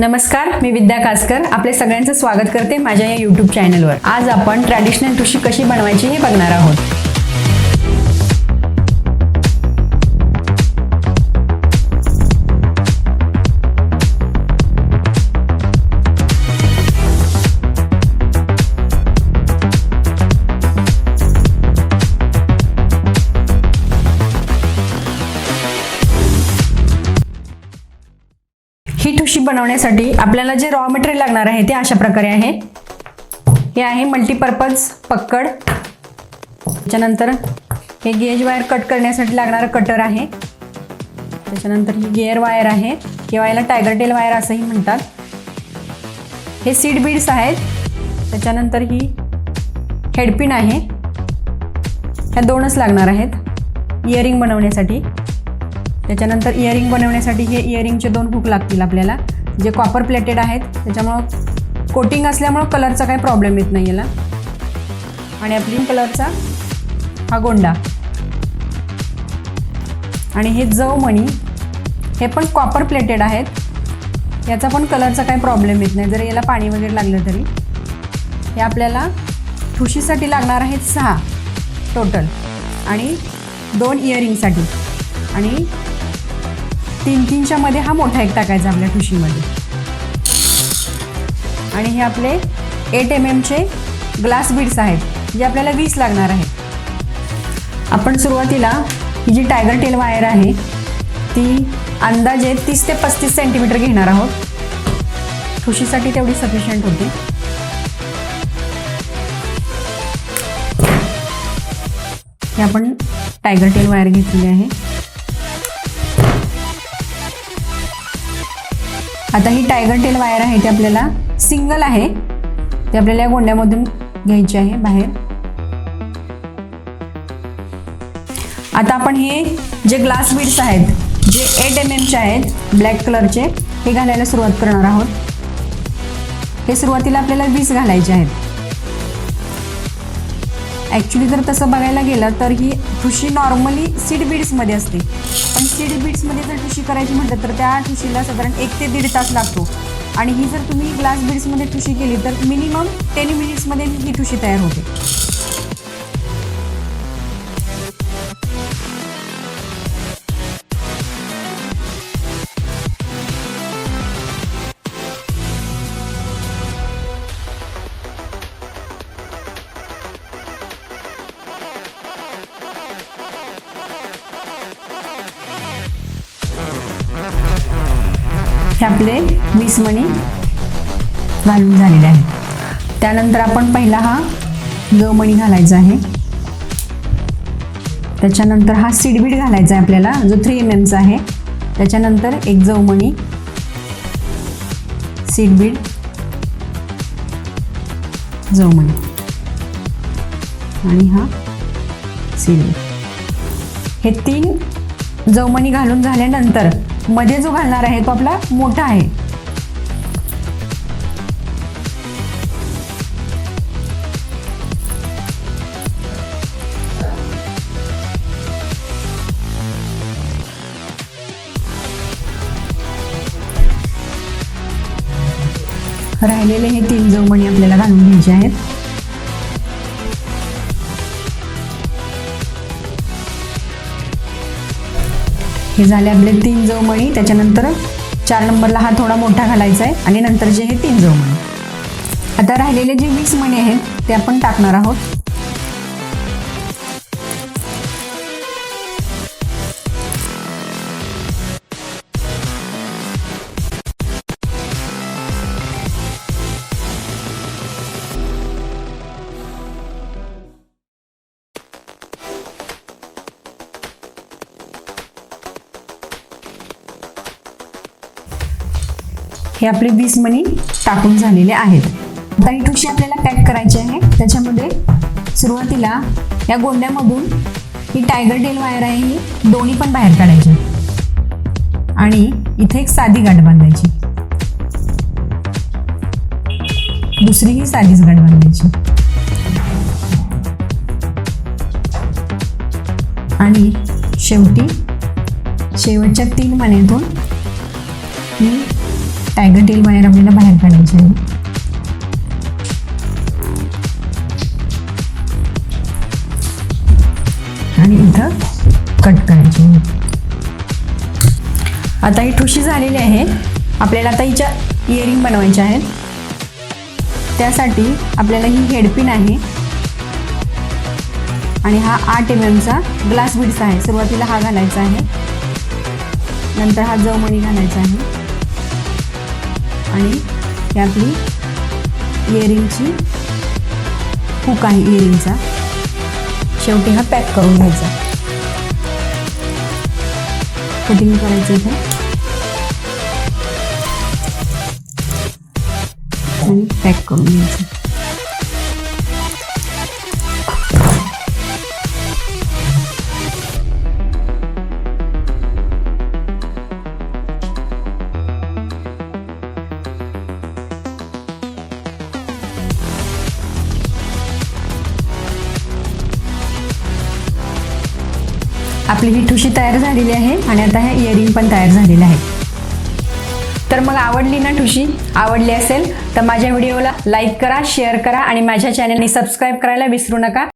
नमस्कार, मी विद्या कासकर आपले सगळ्यांचं स्वागत करते माझ्या या YouTube चॅनलवर। आज आपण ट्रॅडिशनल ठुशी कशी बनवायची हे बघणार आहोत। ही ठुशी बनवण्यासाठी आपल्याला जे रॉ मटेरियल लागणार आहे ते अशा प्रकारे आहे। हे आहे मल्टीपर्पज पक्कड, त्याच्यानंतर हे गेज वायर कट करण्यासाठी लागणारा कटर आहे, त्याच्यानंतर ही गिअर वायर आहे किंवा याला टायगर टेल वायर असंही म्हणतात। हे सीड बीड्स आहेत, त्याच्यानंतर ही हेडपिन आहे, ह्या दोनच लागणार आहेत इयरिंग बनवण्यासाठी। त्याच्यानंतर इयरिंग बनवण्यासाठी हे इयरिंगचे 2 हुक लागतील आपल्याला, जे कॉपर प्लेटेड आहेत, त्याच्यामुळं कोटिंग असल्यामुळं कलरचा काही प्रॉब्लेम येत नाही याला। आणि आपली कलरचा हा गोंडा आणि हे जव मणी, हे पण कॉपर प्लेटेड आहेत, याचा पण कलरचा काही प्रॉब्लेम येत नाही जर याला पाणी वगैरे लागलं तरी। हे आपल्याला ठुशीसाठी लागणार आहेत 6 टोटल आणि 2 इयरिंगसाठी आणि 3-3च्या मध्ये हा मोठा एक टाकायचा आपल्या ठुशीमध्ये। आणि हे आपले 8 mm चे ग्लास बीड्स आहेत, जे आपल्याला 20 लागणार आहेत। आपण सुरुवातीला ही जी टायगर टेल वायर आहे ती अंदाजे 30 ते 35 सेंटीमीटर घेणार आहोत। ठुशीसाठी तेवढी सफिशियंट होते। हे आपण टायगर टेल वायर घेतली आहे। आता ही टायगर टेल वायर आहे ती आपल्याला सिंगल आहे, ते आपल्याला या गोंड्यामधून घ्यायची आहे बाहेर। आता आपण हे जे ग्लास बीड्स आहेत, जे 8 mm चे आहेत ब्लॅक कलरचे, हे घालायला सुरुवात करणार आहोत। हे सुरुवातीला आपल्याला 20 घालायचे आहेत। ॲक्च्युली जर तसं बघायला गेलं तर ही ठुशी नॉर्मली सीड बीड्समध्ये असते, पण सीड बीड्समध्ये जर ठुशी करायची म्हटलं तर त्या ठुशीला साधारण 1 ते 1.5 तास लागतो। आणि ही जर तुम्ही ग्लास बीड्समध्ये ठुशी केली तर मिनिमम 10 मिनिट्समध्ये ही ठुशी तयार होते। हे आपले 20 मणी घालून झालेले आहेत। त्यानंतर आपण पहिला हा जव मणी घालायचा आहे, त्याच्यानंतर हा सीड बीड घालायचा आहे आपल्याला, जो 3 mm चा आहे। त्याच्यानंतर एक जव मणी, सीड बीड, जव मणी आणि हा सीड बीड। हे 3 जव मणी घालून झाल्यानंतर मध्ये जो घालणार आहे तो आपला मोठा आहे। राहिलेले हे 3 जव मणी आपल्याला घालून घ्यायचे आहेत। हे झाले आपले 3 जव मणी। त्याच्यानंतर 4 नंबरला हा थोडा मोठा घालायचा आहे आणि नंतर जे हे 3 जव मणी। आता राहिलेले जे 20 मणी आहेत ते आपण टाकणार आहोत। हे आपले 20 मणी टाकून झालेले आहेत। आता ही ठुशी आपल्याला पॅक करायची आहे। त्याच्यामध्ये सुरुवातीला या गोंड्यामधून ही टायगर टेल वायर आहे, ही दोन्ही पण बाहेर काढायची आणि इथे एक साधी गाठ बांधायची, दुसरी ही साधीच गाठ बांधायची आणि शेवटी शेवटच्या 3 मण्यातून मी टायगर टेल वायर आपल्याला बाहेर काढायची आहे. आणि इथं कट करायची आहे. आता ही ठुशी झालेली आहे. आपल्याला आता हिच्या इयरिंग बनवायच्या आहेत. त्यासाठी आपल्याला ही हेडपिन आहे आणि हा 8 mm चा ग्लास बीड्स आहे. सुरुवातीला हा घालायचा आहे, नंतर हा जवमणी घालायचा आहे आणि ही आपली इयरिंगची हुक आहे इयरिंगचा. शेवटी हा पॅक करून घ्यायचा. कटिंग करायचं इथे आणि पॅक करून घ्यायचं. आपली ही ठुशी तयार झालेली आहे आणि आता हे इयरिंग पण तयार झालेलं आहे. तर मग आवडली ना ठुशी? आवडली असेल तर माझ्या व्हिडिओला लाईक करा, शेअर करा आणि माझ्या चॅनलने सबस्क्राईब करायला विसरू नका.